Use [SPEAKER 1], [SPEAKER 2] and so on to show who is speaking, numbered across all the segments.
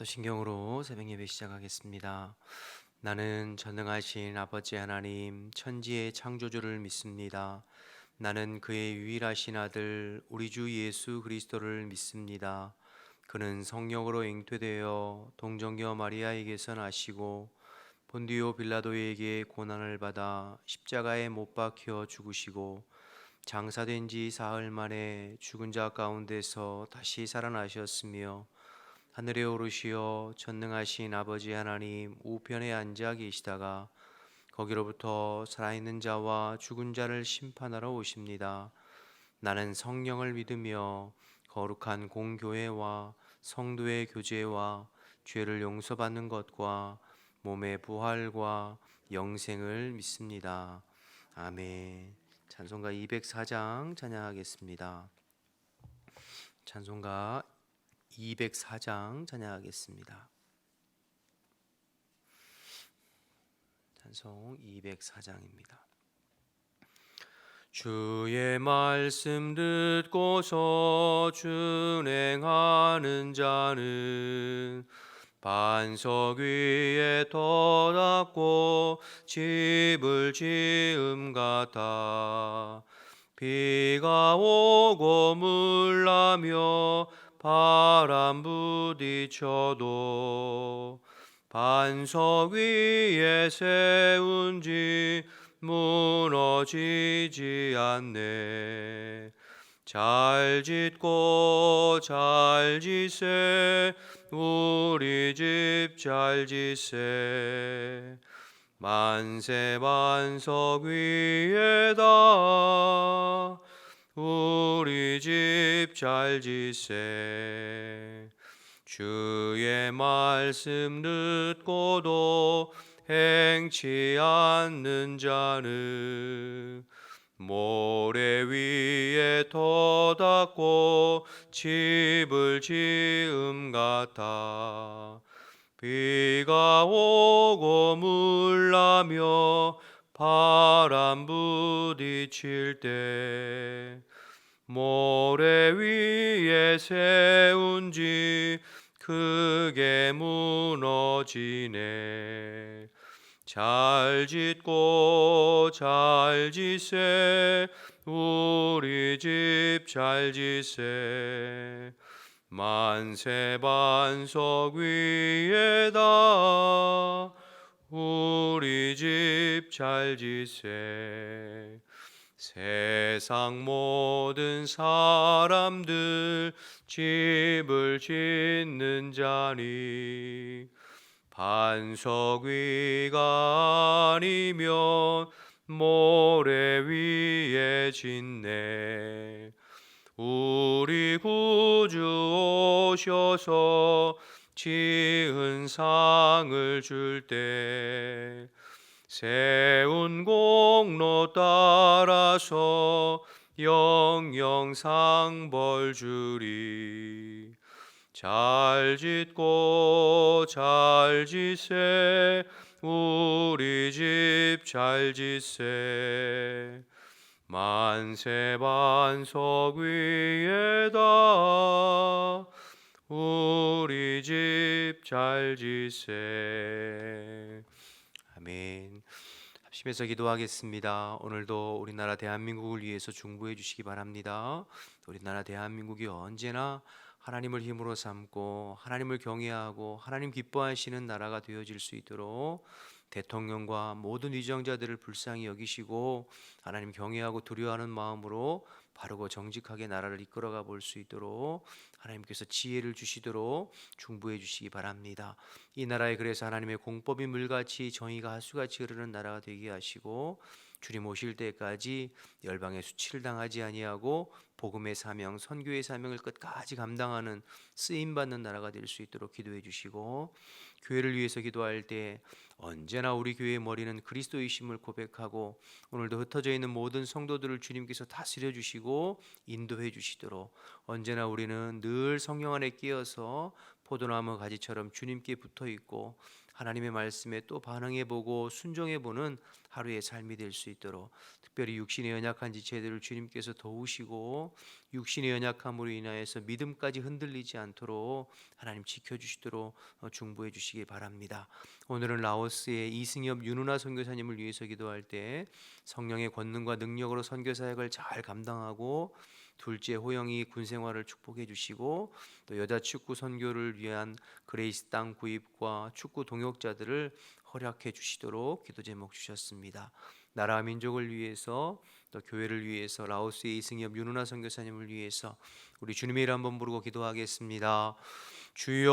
[SPEAKER 1] 사도신경으로 새벽 예배 시작하겠습니다. 나는 전능하신 아버지 하나님 천지의 창조주를 믿습니다. 나는 그의 유일하신 아들 우리 주 예수 그리스도를 믿습니다. 그는 성령으로 잉태되어 동정녀 마리아에게서 나시고 본디오 빌라도에게 고난을 받아 십자가에 못 박혀 죽으시고 장사된 지 사흘 만에 죽은 자 가운데서 다시 살아나셨으며 하늘에 오르시어 전능하신 아버지 하나님 우편에 앉아 계시다가 거기로부터 살아있는 자와 죽은 자를 심판하러 오십니다. 나는 성령을 믿으며 거룩한 공교회와 성도의 교제와 죄를 용서받는 것과 몸의 부활과 영생을 믿습니다. 아멘. 찬송가 204장 찬양하겠습니다. 찬송가 204장 찬양하겠습니다. 찬송 204장입니다. 주의 말씀 듣고서 준행하는 자는 반석 위에 터닫고 집을 지음 같아 비가 오고 물나며 바람 부딪혀도 반석 위에 세운 집 무너지지 않네. 잘 짓고 잘 지세 우리 집 잘 지세 만세 반석 위에다 우리 집 잘 지세. 주의 말씀 듣고도 행치 않는 자는 모래 위에 터닫고 집을 지음 같아 비가 오고 물나며 바람 부딪힐 때 모래 위에 세운 집 크게 무너지네. 잘 짓고 잘 지세 우리 집 잘 지세 만세 반석 위에다 우리 집 잘 지세. 세상 모든 사람들 집을 짓는 자니 반석 위가 아니면 모래 위에 짓네. 우리 구주 오셔서 지은 상을 줄 때 세운 공로 따라서 영영 상벌 주리. 잘 짓고 잘 지세 우리 집 잘 지세 만세 반석 위에다 우리 집 잘 지세. 아멘. 합심해서 기도하겠습니다. 오늘도 우리나라 대한민국을 위해서 중보해 주시기 바랍니다. 우리나라 대한민국이 언제나 하나님을 힘으로 삼고 하나님을 경외하고 하나님 기뻐하시는 나라가 되어질 수 있도록 대통령과 모든 위정자들을 불쌍히 여기시고 하나님 경외하고 두려워하는 마음으로 바르고 정직하게 나라를 이끌어가 볼 수 있도록 하나님께서 지혜를 주시도록 중보해 주시기 바랍니다. 이 나라에 그래서 하나님의 공법이 물같이 정의가 하수같이 흐르는 나라가 되게 하시고 주님 오실 때까지 열방의 수치를 당하지 아니하고 복음의 사명, 선교의 사명을 끝까지 감당하는 쓰임받는 나라가 될 수 있도록 기도해 주시고, 교회를 위해서 기도할 때 언제나 우리 교회의 머리는 그리스도이심을 고백하고 오늘도 흩어져 있는 모든 성도들을 주님께서 다스려 주시고 인도해 주시도록 언제나 우리는 늘 성령 안에 끼어서 포도나무 가지처럼 주님께 붙어 있고 하나님의 말씀에 또 반응해 보고 순종해 보는 하루의 삶이 될 수 있도록, 특별히 육신의 연약한 지체들을 주님께서 도우시고 육신의 연약함으로 인하여서 믿음까지 흔들리지 않도록 하나님 지켜주시도록 중보해 주시기 바랍니다. 오늘은 라오스의 이승엽 윤은아 선교사님을 위해서 기도할 때 성령의 권능과 능력으로 선교 사역을 잘 감당하고, 둘째 호영이 군 생활을 축복해 주시고, 또 여자 축구 선교를 위한 그레이스 땅 구입과 축구 동역자들을 허락해 주시도록 기도 제목 주셨습니다. 나라 민족을 위해서, 또 교회를 위해서, 라오스의 이승엽 윤은아 선교사님을 위해서 우리 주님의 이름 한번 부르고 기도하겠습니다. 주여,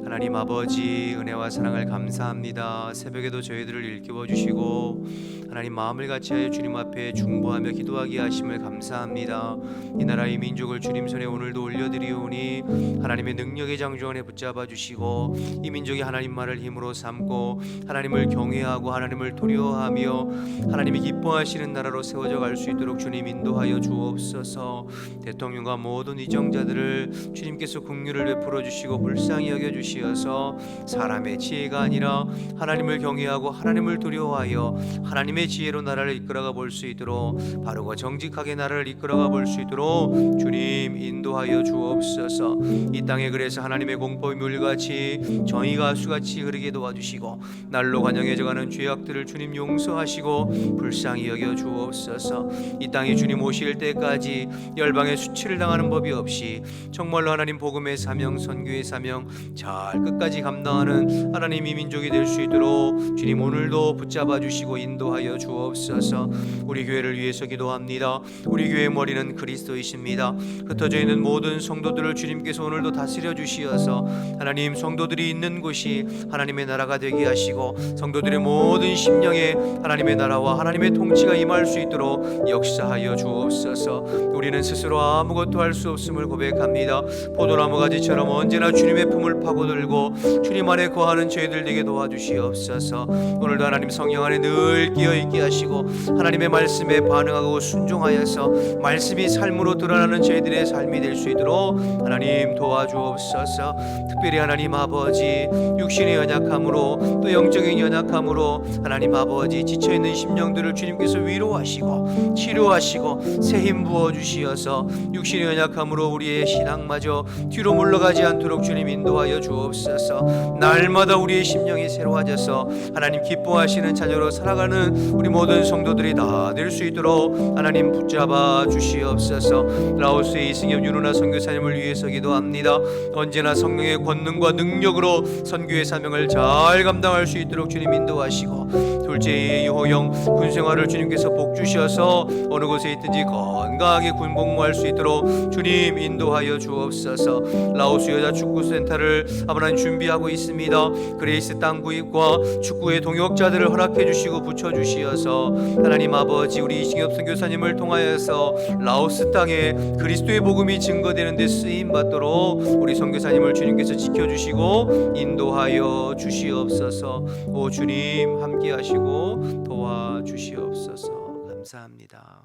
[SPEAKER 1] 하나님 아버지, 은혜와 사랑을 감사합니다. 새벽에도 저희들을 일깨워 주시고 하나님 마음을 같이하여 주님 앞에 중보하며 기도하게 하심을 감사합니다. 이 나라의 민족을 주님 손에 오늘도 올려드리오니 하나님의 능력의 장주 안에 붙잡아 주시고, 이 민족이 하나님 말을 힘으로 삼고 하나님을 경외하고 하나님을 두려워하며 하나님이 기뻐하시는 나라로 세워져 갈 수 있도록 주님 인도하여 주옵소서. 대통령과 모든 위정자들을 주님께서 긍휼을 베풀어 주시고 불쌍히 여겨 주시어서 사람의 지혜가 아니라 하나님을 경외하고 하나님을 두려워하여 하나님의 지혜로 나라를 이끌어가 볼 수 있도록, 바르고 정직하게 나라를 이끌어가 볼 수 있도록 주님 인도하여 주옵소서. 이 땅에 그래서 하나님의 공법이 물같이 정의가 수같이 흐르게 도와주시고, 날로 관영해져가는 죄악들을 주님 용서하시고 불쌍히 여겨 주옵소서. 이 땅에 주님 오실 때까지 열방의 수치를 당하는 법이 없이 정말로 하나님 복음의 사명, 선교의 사명 잘 끝까지 감당하는 하나님 이 민족이 될 수 있도록 주님 오늘도 붙잡아 주시고 인도하여 주옵소서. 우리 교회를 위해서 기도합니다. 우리 교회의 머리는 그리스도이십니다. 흩어져 있는 모든 성도들을 주님께서 오늘도 다스려 주시어서 하나님 성도들이 있는 곳이 하나님의 나라가 되게 하시고, 성도들의 모든 심령에 하나님의 나라와 하나님의 통치가 임할 수 있도록 역사하여 주옵소서. 우리는 스스로 아무것도 할 수 없음을 고백합니다. 포도나무 가지처럼 언제나 주님의 품을 파고들고 주님 안에 거하는 저희들 되게 도와주시옵소서. 오늘도 하나님 성령 안에 늘 끼어있게 하시고 하나님의 말씀에 반응하고 순종하여서 말씀이 삶으로 드러나는 저희들의 삶이 될 수 있도록 하나님 도와주옵소서. 특별히 하나님 아버지, 육신의 연약함으로 또 영적인 연약함으로 하나님 아버지 지쳐있는 심령들을 주님께서 위로하시고 치료하시고 새 힘 부어주시어서 육신의 연약함으로 우리의 신앙마저 뒤로 물러가지 않도록 주님 인도하여 주옵소서. 날마다 우리의 심령이 새로워져서 하나님 기뻐하시는 자녀로 살아가는 우리 모든 성도들이 다 될 수 있도록 하나님 붙잡아 주시옵소서. 라오스의 이승엽 윤은아 선교사님을 위해서 기도합니다. 언제나 성령의 권능과 능력으로 선교의 사명을 잘 감당할 수 있도록 주님 인도하시고, 둘째의 호영 군생활을 주님께서 복 주셔서 어느 곳에 있든지 건강하게 군 복무할 수 있도록 주님 인도하여 주옵소서. 라오스 여자 축구센터를 하나님 준비하고 있습니다. 그레이스 땅 구입과 축구의 동역자들을 허락해 주시고 붙여 주시어서 하나님 아버지, 우리 이승엽 선교사님을 통하여서 라오스 땅에 그리스도의 복음이 증거되는 데 쓰임 받도록 우리 선교사님을 주님께서 지켜주시고 인도하여 주시옵소서. 오 주님 함께 하시고 도와주시옵소서. 감사합니다.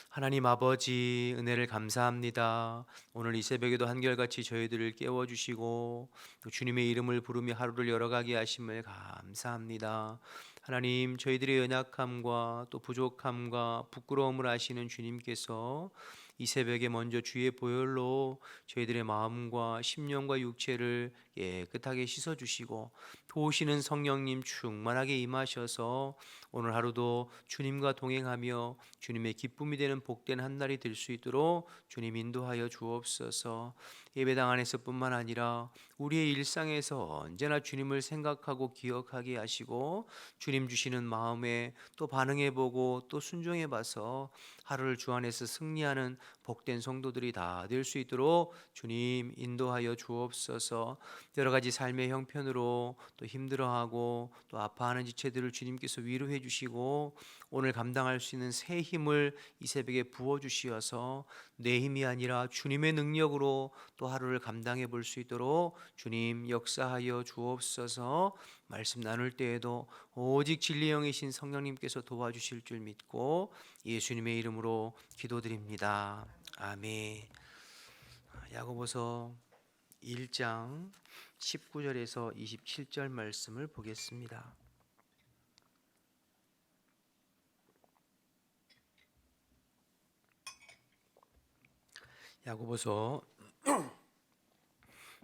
[SPEAKER 1] 하나님 아버지, 은혜를 감사합니다. 오늘 이 새벽에도 한결같이 저희들을 깨워주시고 또 주님의 이름을 부르며 하루를 열어가게 하심을 감사합니다. 하나님, 저희들의 연약함과 또 부족함과 부끄러움을 아시는 주님께서 이 새벽에 먼저 주의 보혈로 저희들의 마음과 심령과 육체를 깨끗하게 씻어주시고 도우시는 성령님 충만하게 임하셔서 오늘 하루도 주님과 동행하며 주님의 기쁨이 되는 복된 한 날이 될 수 있도록 주님 인도하여 주옵소서. 예배당 안에서뿐만 아니라 우리의 일상에서 언제나 주님을 생각하고 기억하게 하시고 주님 주시는 마음에 또 반응해보고 또 순종해봐서 하루를 주 안에서 승리하는 복된 성도들이 다 될 수 있도록 주님 인도하여 주옵소서. 여러 가지 삶의 형편으로 또 또 힘들어하고 또 아파하는 지체들을 주님께서 위로해 주시고 오늘 감당할 수 있는 새 힘을 이 새벽에 부어 주시어서 내 힘이 아니라 주님의 능력으로 또 하루를 감당해 볼 수 있도록 주님 역사하여 주옵소서. 말씀 나눌 때에도 오직 진리 영이신 성령님께서 도와주실 줄 믿고 예수님의 이름으로 기도드립니다. 아멘. 야고보서 1장 19절에서 27절 말씀을 보겠습니다. 야고보서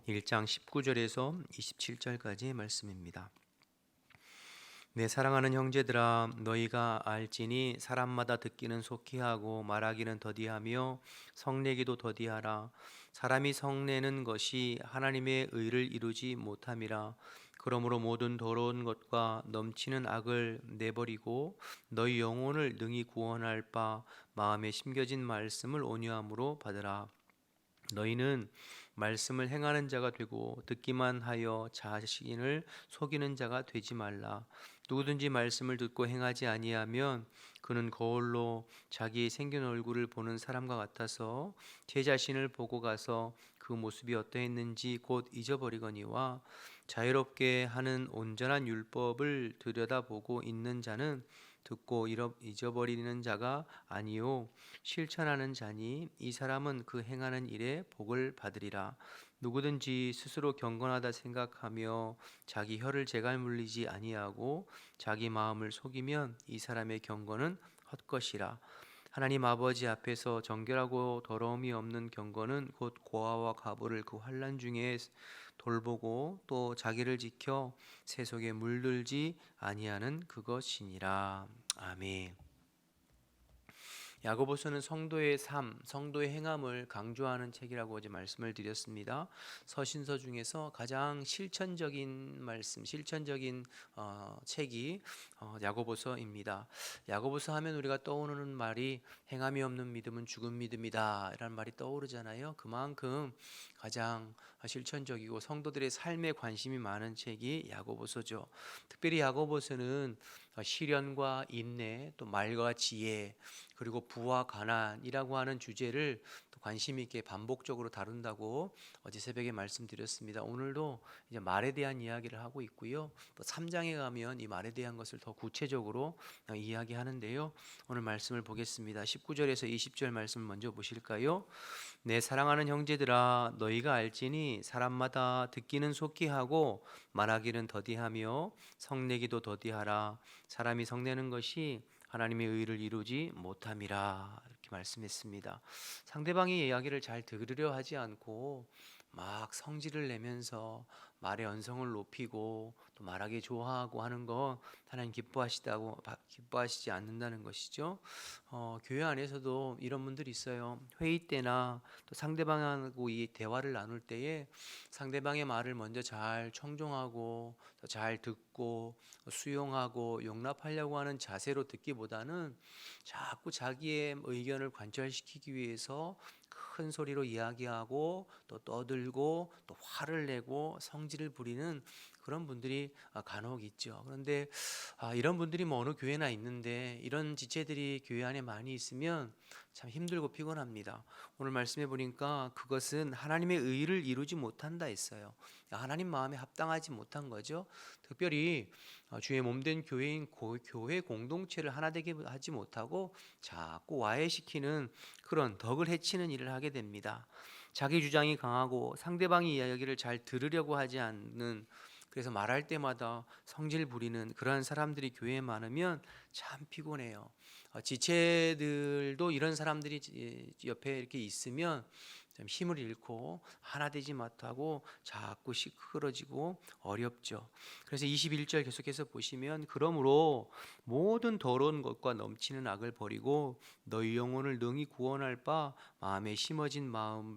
[SPEAKER 1] 1장 19절에서 27절까지의 말씀입니다. 내 사랑하는 형제들아, 너희가 알지니 사람마다 듣기는 속히 하고 말하기는 더디하며 성내기도 더디하라. 사람이 성내는 것이 하나님의 의를 이루지 못함이라. 그러므로 모든 더러운 것과 넘치는 악을 내버리고 너희 영혼을 능히 구원할 바 마음에 심겨진 말씀을 온유함으로 받으라. 너희는 말씀을 행하는 자가 되고 듣기만 하여 자신을 속이는 자가 되지 말라. 누구든지 말씀을 듣고 행하지 아니하면 그는 거울로 자기의 생긴 얼굴을 보는 사람과 같아서 제 자신을 보고 가서 그 모습이 어떠했는지 곧 잊어버리거니와 자유롭게 하는 온전한 율법을 들여다보고 있는 자는 듣고 잊어버리는 자가 아니요 실천하는 자니 이 사람은 그 행하는 일에 복을 받으리라. 누구든지 스스로 경건하다 생각하며 자기 혀를 제갈 물리지 아니하고 자기 마음을 속이면 이 사람의 경건은 헛것이라. 하나님 아버지 앞에서 정결하고 더러움이 없는 경건은 곧 고아와 과부를 그 환난 중에 돌보고 또 자기를 지켜 세속에 물들지 아니하는 그것이니라. 아멘. 야고보서는 성도의 삶, 성도의 행함을 강조하는 책이라고 어제 말씀을 드렸습니다. 서신서 중에서 가장 실천적인 말씀, 실천적인 책이 야고보서입니다. 야고보서 하면 우리가 떠오르는 말이 행함이 없는 믿음은 죽은 믿음이다 이라는 말이 떠오르잖아요. 그만큼 가장 실천적이고 성도들의 삶에 관심이 많은 책이 야고보서죠. 특별히 야고보서는 시련과 인내, 또 말과 지혜, 그리고 부와 가난이라고 하는 주제를 또 관심 있게 반복적으로 다룬다고 어제 새벽에 말씀드렸습니다. 오늘도 이제 말에 대한 이야기를 하고 있고요. 또 3장에 가면 이 말에 대한 것을 더 구체적으로 이야기하는데요. 오늘 말씀을 보겠습니다. 19절에서 20절 말씀 먼저 보실까요? 내 사랑하는 형제들아, 너희가 알지니 사람마다 듣기는 속히 하고 말하기는 더디하며 성내기도 더디하라. 사람이 성내는 것이 하나님의 의를 이루지 못함이라. 이렇게 말씀했습니다. 상대방의 이야기를 잘 들으려 하지 않고 막 성질을 내면서 말의 언성을 높이고 또 말하기 좋아하고 하는 거 하나님 기뻐하시지 않는다는 것이죠. 교회 안에서도 이런 분들이 있어요. 회의 때나 또 상대방하고 이 대화를 나눌 때에 상대방의 말을 먼저 잘 청종하고 또 잘 듣고 수용하고 용납하려고 하는 자세로 듣기보다는 자꾸 자기의 의견을 관철시키기 위해서 큰 소리로 이야기하고 또 떠들고 또 화를 내고 성질을 부리는 그런 분들이 간혹 있죠. 그런데 이런 분들이 뭐 어느 교회나 있는데 이런 지체들이 교회 안에 많이 있으면 참 힘들고 피곤합니다. 오늘 말씀해 보니까 그것은 하나님의 의를 이루지 못한다 했어요. 하나님 마음에 합당하지 못한 거죠. 특별히 주의 몸된 교회인 교회 공동체를 하나 되게 하지 못하고 자꾸 와해시키는 그런 덕을 해치는 일을 하게 됩니다. 자기 주장이 강하고 상대방의 이야기를 잘 들으려고 하지 않는, 그래서 말할 때마다 성질 부리는 그러한 사람들이 교회에 많으면 참 피곤해요. 지체들도 이런 사람들이 옆에 이렇게 있으면 좀 힘을 잃고 하나 되지 못하고 자꾸 시끄러지고 어렵죠. 그래서 21절 계속해서 보시면 그러므로 모든 더러운 것과 넘치는 악을 버리고 너희 영혼을 능히 구원할 바 마음에 심어진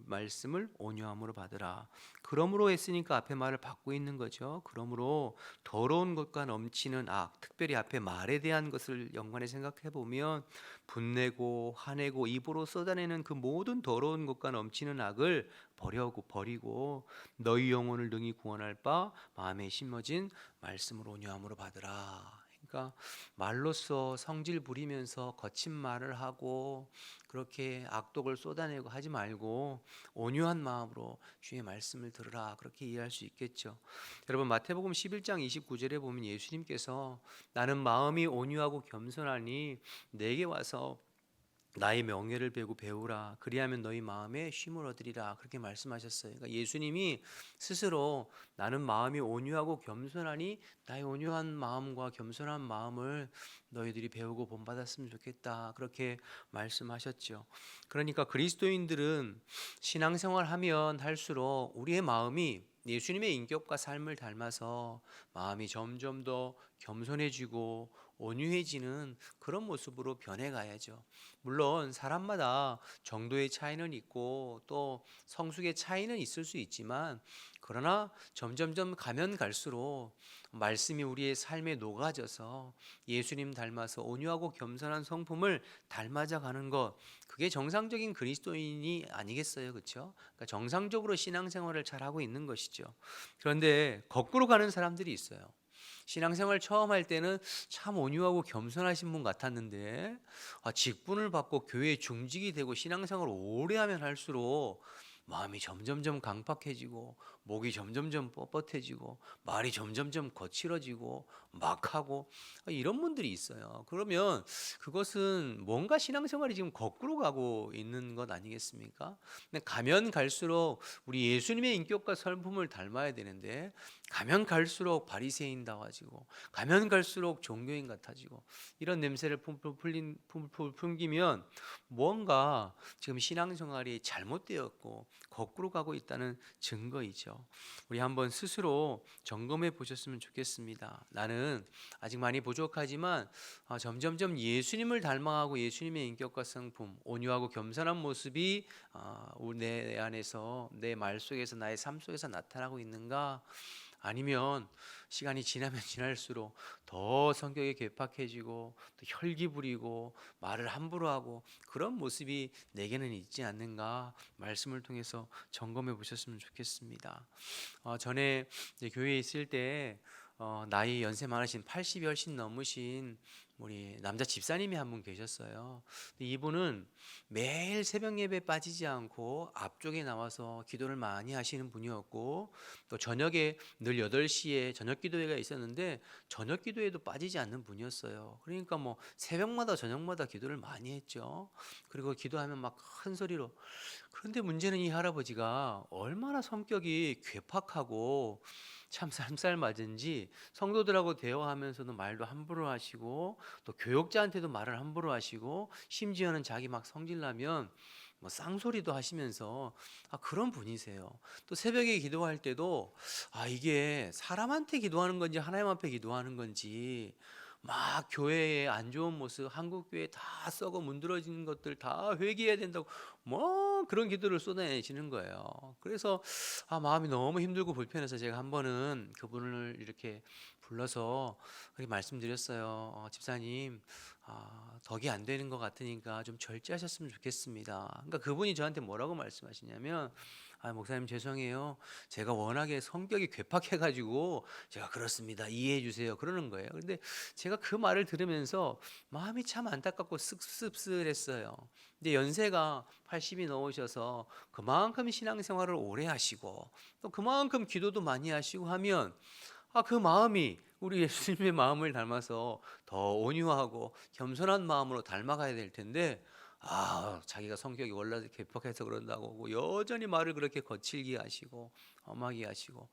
[SPEAKER 1] 말씀을 온유함으로 받으라. 그러므로 했으니까 앞에 말을 받고 있는 거죠. 그러므로 더러운 것과 넘치는 악, 특별히 앞에 말에 대한 것을 연관해 생각해 보면 분내고 화내고 입으로 쏟아내는 그 모든 더러운 것과 넘치는 악을 버리고 너희 영혼을 능히 구원할 바 마음에 심어진 말씀을 온유함으로 받으라. 그러니까 말로써 성질 부리면서 거친 말을 하고 그렇게 악독을 쏟아내고 하지 말고 온유한 마음으로 주의 말씀을 들으라, 그렇게 이해할 수 있겠죠. 여러분, 마태복음 11장 29절에 보면 예수님께서 나는 마음이 온유하고 겸손하니 내게 와서 나의 명예를 배우고 배우라, 그리하면 너희 마음에 쉼을 얻으리라, 그렇게 말씀하셨어요. 그러니까 예수님이 스스로 나는 마음이 온유하고 겸손하니 나의 온유한 마음과 겸손한 마음을 너희들이 배우고 본받았으면 좋겠다, 그렇게 말씀하셨죠. 그러니까 그리스도인들은 신앙생활 하면 할수록 우리의 마음이 예수님의 인격과 삶을 닮아서 마음이 점점 더 겸손해지고 온유해지는 그런 모습으로 변해가야죠. 물론 사람마다 정도의 차이는 있고 또 성숙의 차이는 있을 수 있지만, 그러나 점점점 가면 갈수록 말씀이 우리의 삶에 녹아져서 예수님 닮아서 온유하고 겸손한 성품을 닮아져 가는 것, 그게 정상적인 그리스도인이 아니겠어요, 그렇죠? 그러니까 정상적으로 신앙생활을 잘하고 있는 것이죠. 그런데 거꾸로 가는 사람들이 있어요. 신앙생활 처음 할 때는 참 온유하고 겸손하신 분 같았는데 직분을 받고 교회 중직이 되고 신앙생활을 오래 하면 할수록 마음이 점점점 강팍해지고 목이 점점점 뻣뻣해지고 말이 점점점 거칠어지고 막하고 이런 분들이 있어요. 그러면 그것은 뭔가 신앙생활이 지금 거꾸로 가고 있는 것 아니겠습니까? 근데 가면 갈수록 우리 예수님의 인격과 성품을 닮아야 되는데 가면 갈수록 바리새인다워지고 가면 갈수록 종교인 같아지고 이런 냄새를 풍기면 뭔가 지금 신앙생활이 잘못되었고 거꾸로 가고 있다는 증거이죠. 우리 한번 스스로 점검해 보셨으면 좋겠습니다. 나는 아직 많이 부족하지만 점점점 예수님을 닮아가고 예수님의 인격과 성품, 온유하고 겸손한 모습이 내 안에서, 내 말 속에서, 나의 삶 속에서 나타나고 있는가? 아니면 시간이 지나면 지날수록 더 성격이 괴팍해지고 또 혈기 부리고 말을 함부로 하고 그런 모습이 내게는 있지 않는가, 말씀을 통해서 점검해 보셨으면 좋겠습니다. 전에 이제 교회에 있을 때 나이 연세 많으신 80이 훨씬 넘으신 우리 남자 집사님이 한 분 계셨어요. 이분은 매일 새벽 예배 빠지지 않고 앞쪽에 나와서 기도를 많이 하시는 분이었고, 또 저녁에 늘 8시에 저녁 기도회가 있었는데 저녁 기도회도 빠지지 않는 분이었어요. 그러니까 뭐 새벽마다 저녁마다 기도를 많이 했죠. 그리고 기도하면 막 큰 소리로. 그런데 문제는 이 할아버지가 얼마나 성격이 괴팍하고 참 쌀쌀맞은지 성도들하고 대화하면서도 말도 함부로 하시고 또 교역자한테도 말을 함부로 하시고 심지어는 자기 막 성질나면 뭐 쌍소리도 하시면서 그런 분이세요. 또 새벽에 기도할 때도 이게 사람한테 기도하는 건지 하나님 앞에 기도하는 건지 막 교회의 안 좋은 모습, 한국 교회 다 썩어 문드러진 것들 다 회개해야 된다고 뭐 그런 기도를 쏟아내시는 거예요. 그래서 마음이 너무 힘들고 불편해서 제가 한 번은 그분을 이렇게 불러서 그렇게 말씀드렸어요. 집사님, 덕이 안 되는 것 같으니까 좀 절제하셨으면 좋겠습니다. 그러니까 그분이 저한테 뭐라고 말씀하시냐면, 목사님 죄송해요. 제가 워낙에 성격이 괴팍해가지고 제가 그렇습니다. 이해해 주세요. 그러는 거예요. 근데 제가 그 말을 들으면서 마음이 참 안타깝고 씁쓸했어요. 근데 연세가 80이 넘으셔서 그만큼 신앙생활을 오래 하시고 또 그만큼 기도도 많이 하시고 하면 그 마음이 우리 예수님의 마음을 닮아서 더 온유하고 겸손한 마음으로 닮아가야 될 텐데 자기가 성격이 원래 괴팍해서 그런다고 여전히 말을 그렇게 거칠게 하시고 엄하게 하시고,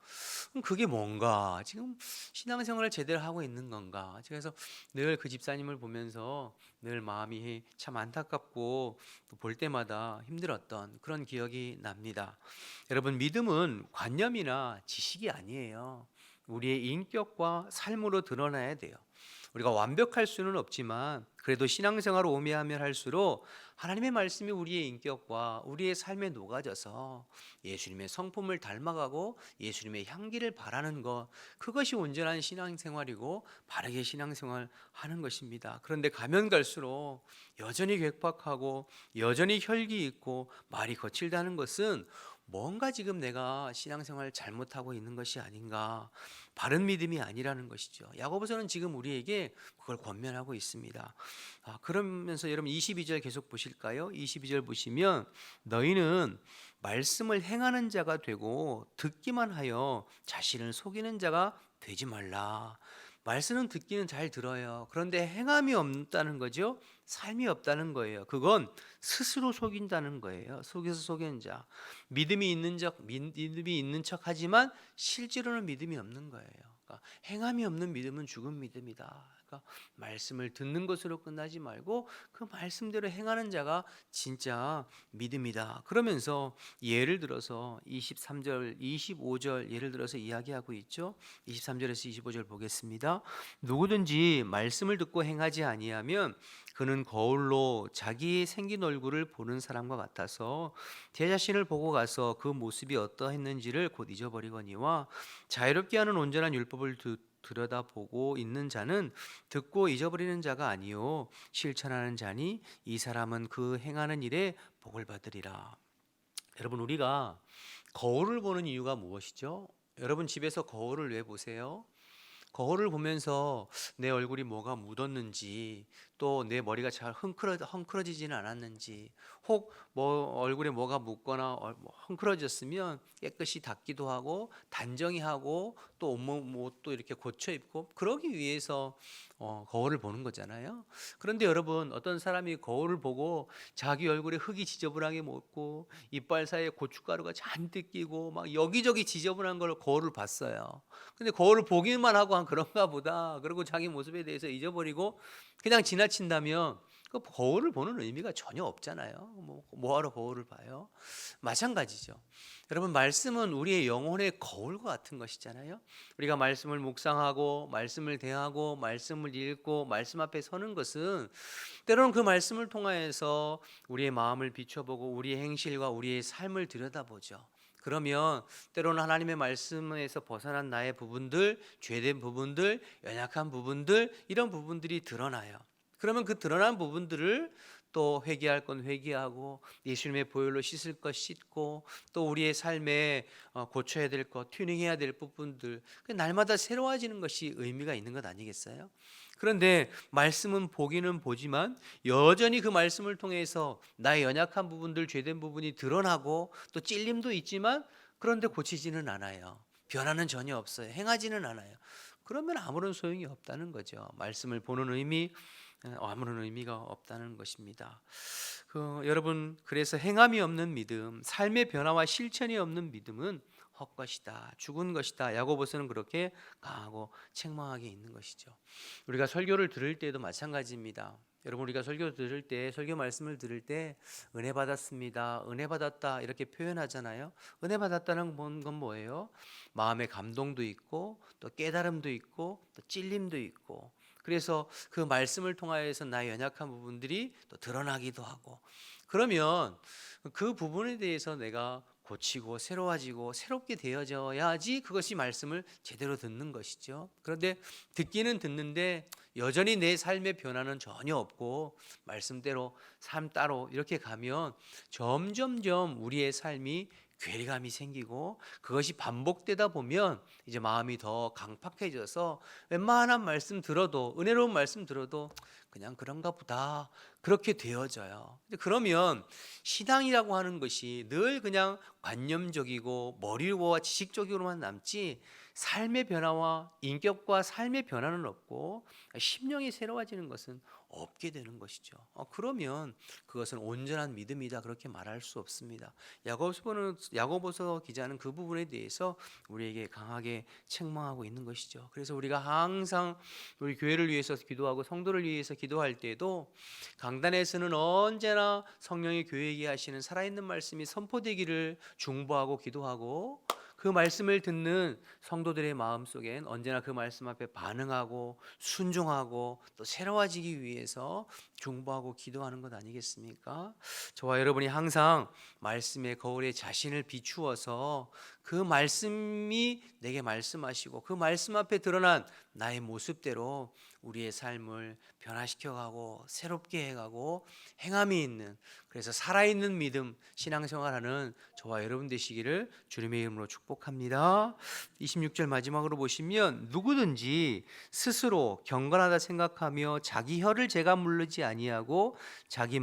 [SPEAKER 1] 그럼 그게 뭔가 지금 신앙생활을 제대로 하고 있는 건가? 그래서 늘 그 집사님을 보면서 늘 마음이 참 안타깝고 또 볼 때마다 힘들었던 그런 기억이 납니다. 여러분, 믿음은 관념이나 지식이 아니에요. 우리의 인격과 삶으로 드러나야 돼요. 우리가 완벽할 수는 없지만 그래도 신앙생활을 오래하면 할수록 하나님의 말씀이 우리의 인격과 우리의 삶에 녹아져서 예수님의 성품을 닮아가고 예수님의 향기를 바라는 것, 그것이 온전한 신앙생활이고 바르게 신앙생활 하는 것입니다. 그런데 가면 갈수록 여전히 괴팍하고 여전히 혈기 있고 말이 거칠다는 것은 뭔가 지금 내가 신앙생활 잘못하고 있는 것이 아닌가, 바른 믿음이 아니라는 것이죠. 야고보서는 지금 우리에게 그걸 권면하고 있습니다. 그러면서 여러분 22절 계속 보실까요? 22절 보시면 너희는 말씀을 행하는 자가 되고 듣기만 하여 자신을 속이는 자가 되지 말라. 말씀은 듣기는 잘 들어요. 그런데 행함이 없다는 거죠. 삶이 없다는 거예요. 그건 스스로 속인다는 거예요. 속여서 속이는 자. 믿음이 있는 척 하지만 실제로는 믿음이 없는 거예요. 그러니까 행함이 없는 믿음은 죽은 믿음이다. 그러니까 말씀을 듣는 것으로 끝나지 말고 그 말씀대로 행하는 자가 진짜 믿음이다. 그러면서 예를 들어서 23절, 25절 예를 들어서 이야기하고 있죠. 23절에서 25절 보겠습니다. 누구든지 말씀을 듣고 행하지 아니하면 그는 거울로 자기 생긴 얼굴을 보는 사람과 같아서 제 자신을 보고 가서 그 모습이 어떠했는지를 곧 잊어버리거니와 자유롭게 하는 온전한 율법을 들여다보고 있는 자는 듣고 잊어버리는 자가 아니요 실천하는 자니 이 사람은 그 행하는 일에 복을 받으리라. 여러분, 우리가 거울을 보는 이유가 무엇이죠? 여러분 집에서 거울을 왜 보세요? 거울을 보면서 내 얼굴이 뭐가 묻었는지, 또 내 머리가 잘 헝클어지지는 않았는지, 혹 뭐 얼굴에 뭐가 묻거나 헝클어졌으면 깨끗이 닦기도 하고 단정히 하고 또 옷도 이렇게 고쳐 입고 그러기 위해서 거울을 보는 거잖아요. 그런데 여러분, 어떤 사람이 거울을 보고 자기 얼굴에 흙이 지저분하게 묻고 이빨 사이에 고춧가루가 잔뜩 끼고 막 여기저기 지저분한 걸 거울을 봤어요. 근데 거울을 보기만 하고 한 그런가 보다, 그리고 자기 모습에 대해서 잊어버리고 그냥 지나친다면 그 거울을 보는 의미가 전혀 없잖아요. 뭐하러 거울을 봐요? 마찬가지죠. 여러분, 말씀은 우리의 영혼의 거울과 같은 것이잖아요. 우리가 말씀을 묵상하고 말씀을 대하고 말씀을 읽고 말씀 앞에 서는 것은 때로는 그 말씀을 통하여서 우리의 마음을 비춰보고 우리의 행실과 우리의 삶을 들여다보죠. 그러면 때로는 하나님의 말씀에서 벗어난 나의 부분들, 죄된 부분들, 연약한 부분들, 이런 부분들이 드러나요. 그러면 그 드러난 부분들을 또 회개할 건 회개하고 예수님의 보혈로 씻을 것 씻고 또 우리의 삶에 고쳐야 될 것, 튜닝해야 될 부분들, 날마다 새로워지는 것이 의미가 있는 것 아니겠어요? 그런데 말씀은 보기는 보지만 여전히 그 말씀을 통해서 나의 연약한 부분들, 죄된 부분이 드러나고 또 찔림도 있지만 그런데 고치지는 않아요. 변화는 전혀 없어요. 행하지는 않아요. 그러면 아무런 소용이 없다는 거죠. 말씀을 보는 의미, 아무런 의미가 없다는 것입니다. 여러분, 그래서 행함이 없는 믿음, 삶의 변화와 실천이 없는 믿음은 헛것이다, 죽은 것이다. 야고보서는 그렇게 강하고 책망하게 있는 것이죠. 우리가 설교를 들을 때도 마찬가지입니다. 여러분, 우리가 설교 들을 때, 설교 말씀을 들을 때 은혜 받았습니다, 은혜 받았다 이렇게 표현하잖아요. 은혜 받았다는 건 뭐예요? 마음의 감동도 있고 또 깨달음도 있고 또 찔림도 있고, 그래서 그 말씀을 통하여서 나의 연약한 부분들이 또 드러나기도 하고, 그러면 그 부분에 대해서 내가 고치고 새로워지고 새롭게 되어져야지 그것이 말씀을 제대로 듣는 것이죠. 그런데 듣기는 듣는데 여전히 내 삶의 변화는 전혀 없고 말씀대로 삶 따로 이렇게 가면 점점점 우리의 삶이 괴리감이 생기고, 그것이 반복되다 보면 이제 마음이 더 강팍해져서 웬만한 말씀 들어도, 은혜로운 말씀 들어도 그냥 그런가 보다 그렇게 되어져요. 근데 그러면 신앙이라고 하는 것이 늘 그냥 관념적이고 머리와 지식적으로만 남지 삶의 변화와 인격과 삶의 변화는 없고 심령이 새로워지는 것은 없게 되는 것이죠. 그러면 그것은 온전한 믿음이다 그렇게 말할 수 없습니다. 야고보서 기자는 그 부분에 대해서 우리에게 강하게 책망하고 있는 것이죠. 그래서 우리가 항상 우리 교회를 위해서 기도하고 성도를 위해서 기도할 때도 강단에서는 언제나 성령이 교회에게 하시는 살아있는 말씀이 선포되기를 중보하고 기도하고, 그 말씀을 듣는 성도들의 마음속엔 언제나 그 말씀 앞에 반응하고 순종하고 또 새로워지기 위해서 중보하고 기도하는 것 아니겠습니까? 저와 여러분이 항상 말씀의 거울에 자신을 비추어서 그 말씀이 내게 말씀하시고 그 말씀 앞에 드러난 나의 모습대로 우리의 삶을 변화시켜가고 새롭게 해가고 행함이 있는, 그래서 살아있는 믿음 신앙생활하는 저와 여러분 되시기를 주님의 이름으로 축복합니다. 26절 마지막으로 보시면 누구든지 스스로 경건하다 생각하며 자기 혀를 제가 물르지 아니하고 자기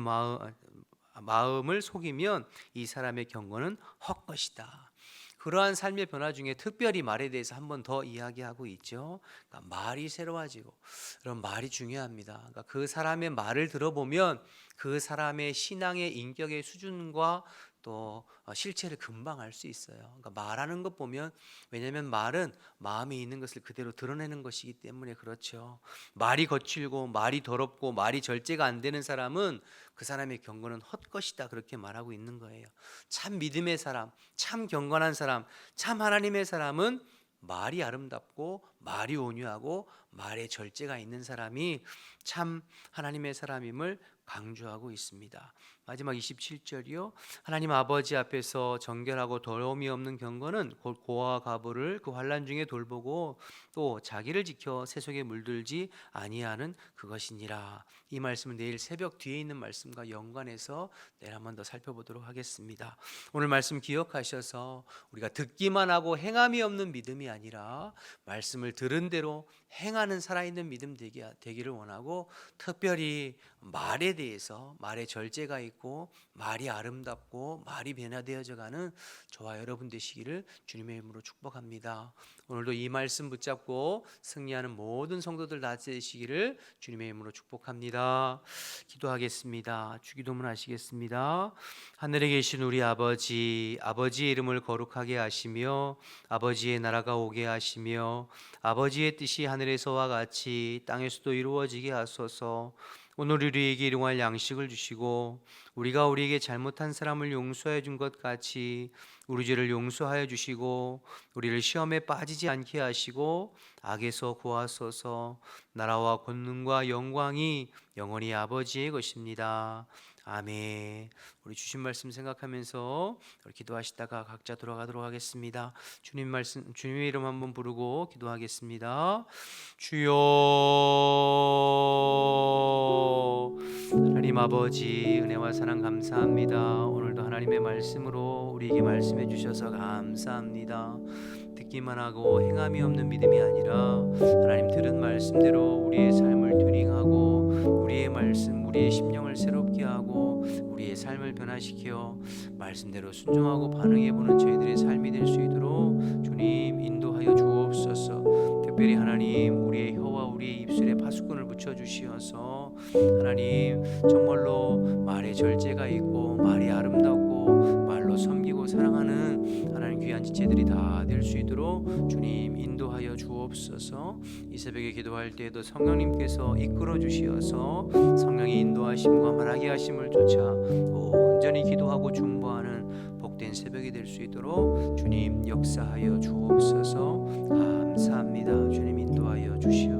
[SPEAKER 1] 마음을 속이면 이 사람의 경건은 헛것이다. 그러한 삶의 변화 중에 특별히 말에 대해서 한 번 더 이야기하고 있죠. 그러니까 말이 새로워지고, 그런 말이 중요합니다. 그러니까 그 사람의 말을 들어보면 그 사람의 신앙의 인격의 수준과 또 실체를 금방 알 수 있어요. 그러니까 말하는 것 보면, 왜냐하면 말은 마음에 있는 것을 그대로 드러내는 것이기 때문에 그렇죠. 말이 거칠고 말이 더럽고 말이 절제가 안 되는 사람은 그 사람의 경건은 헛것이다, 그렇게 말하고 있는 거예요. 참 믿음의 사람, 참 경건한 사람, 참 하나님의 사람은 말이 아름답고 말이 온유하고 말에 절제가 있는 사람이 참 하나님의 사람임을 강조하고 있습니다. 마지막 27절이요. 하나님 아버지 앞에서 정결하고 더러움이 없는 경건은 곧 고아와 과부를 그 환난 중에 돌보고 또 자기를 지켜 세속에 물들지 아니하는 그것이니라. 이 말씀은 내일 새벽 뒤에 있는 말씀과 연관해서 내일 한 번 더 살펴보도록 하겠습니다. 오늘 말씀 기억하셔서 우리가 듣기만 하고 행함이 없는 믿음이 아니라 말씀을 들은 대로 행하는 살아있는 믿음 되기를 원하고, 특별히 말에 대해서 말에 절제가 있고 말이 아름답고 말이 변화되어져 가는 저와 여러분 되시기를 주님의 이름으로 축복합니다. 오늘도 이 말씀 붙잡고 승리하는 모든 성도들 다 되시기를 주님의 이름으로 축복합니다. 기도하겠습니다. 주기도문 하시겠습니다. 하늘에 계신 우리 아버지, 아버지의 이름을 거룩하게 하시며 아버지의 나라가 오게 하시며 아버지의 뜻이 하늘에서와 같이 땅에서도 이루어지게 하소서. 오늘 우리에게 일용할 양식을 주시고 우리가 우리에게 잘못한 사람을 용서해 준 것 같이 우리 죄를 용서하여 주시고 우리를 시험에 빠지지 않게 하시고 악에서 구하소서. 나라와 권능과 영광이 영원히 아버지의 것입니다. 아멘. 우리 주신 말씀 생각하면서 기도하시다가 각자 돌아가도록 하겠습니다. 주님 말씀, 주님의 이름 한번 부르고 기도하겠습니다. 주여, 하나님 아버지 은혜와 사랑 감사합니다. 오늘도 하나님의 말씀으로 우리에게 말씀해 주셔서 감사합니다. 듣기만 하고 행함이 없는 믿음이 아니라 하나님 들은 말씀대로 우리의 삶을 튜닝하고 우리의 말씀, 우리의 심령을 새롭게 하고 우리의 삶을 변화시켜 말씀대로 순종하고 반응해보는 저희들의 삶이 될 수 있도록 주님 인도하여 주옵소서. 특별히 하나님 우리의 혀와 우리의 입술에 파수꾼을 붙여주시어서 하나님 정말로 말에 절제가 있고 말이 아름답고 말로 섬기고 사랑하는 하나님 귀한 지체들이 다 될 수 있도록 주님 인도하여 주옵소서. 이 새벽에 기도할 때에도 성령님께서 이끌어 주시어서 성령의 인도하심과 말하게 하심을 쫓아 온전히 기도하고 중보하는 복된 새벽이 될 수 있도록 주님 역사하여 주옵소서. 감사합니다. 주님 인도하여 주시옵소서.